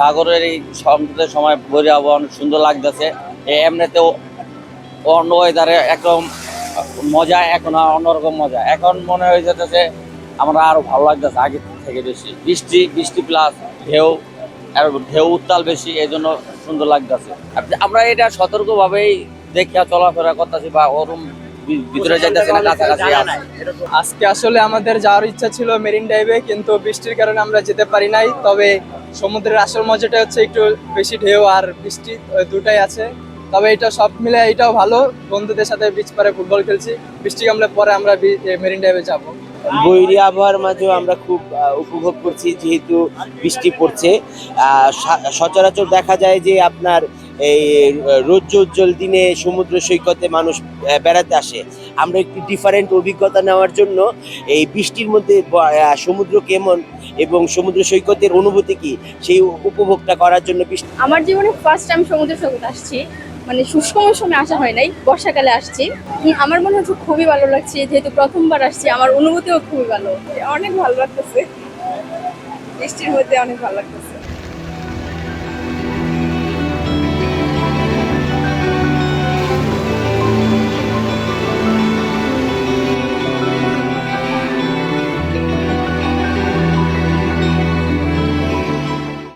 সাগরের এই সমুদ্রের সময় বইরে আবহাওয়া অনেক সুন্দর লাগতেছে। এমনিতেও অন্য ওয়েদারে একদম মজা, এখন অন্যরকম মজা। এখন মনে হয়ে যেতেছে আমরা আরো ভালো লাগতেছে আগে থেকে বেশি। বৃষ্টি বৃষ্টি প্লাস ঢেউ, আর ঢেউ উত্তাল বেশি, এই জন্য সুন্দর লাগতেছে। আমরা এটা সতর্কভাবেই দেখিয়া চলাফেরা করতেছি, বা ওরম ভিতরে যাইতেছি না, কাছাকাছি আছে। আজকে আসলে আমাদের যাওয়ার ইচ্ছা ছিল মেরিন ড্রাইভে, কিন্তু বৃষ্টির কারণে আমরা যেতে পারি নাই। তবে সমুদ্রের আসল মজাটা হচ্ছে একটু বেশি ঢেউ আর বৃষ্টি, দুটাই আছে। তবে এটা সব মিলে এটাও ভালো, বন্ধুদের সাথে বিচ পারে ফুটবল খেলছি। বৃষ্টি কমলে পরে আমরা মেরিন ড্রাইভে যাব। বৈরী আবহাওয়ার মাঝেও আমরা খুব উপভোগ করছি, যেহেতু বৃষ্টি পড়ছে। সচরাচর দেখা যায় যে আপনার এই রৌদ্র উজ্জ্বল দিনে সমুদ্র সৈকতে মানুষ বেড়াতে আসে। আমরা একটু ডিফারেন্ট অভিজ্ঞতা নেওয়ার জন্য এই বৃষ্টির মধ্যে সমুদ্র কেমন এবং সমুদ্র সৈকতের অনুভূতি কি, সেই উপভোগটা করার জন্য আমার জীবনে ফার্স্ট টাইম সমুদ্র সৈকত আসছি, মানে শুষ্ক মৌসুমে আসা হয় নাই, বর্ষাকালে আসছি। আমার মনে হচ্ছে খুবই ভালো লাগছে, যেহেতু প্রথমবার আসছি। আমার অনুভূতিও খুবই ভালো, অনেক ভালো লাগতেছে, বৃষ্টির মধ্যে অনেক ভালো লাগতেছে।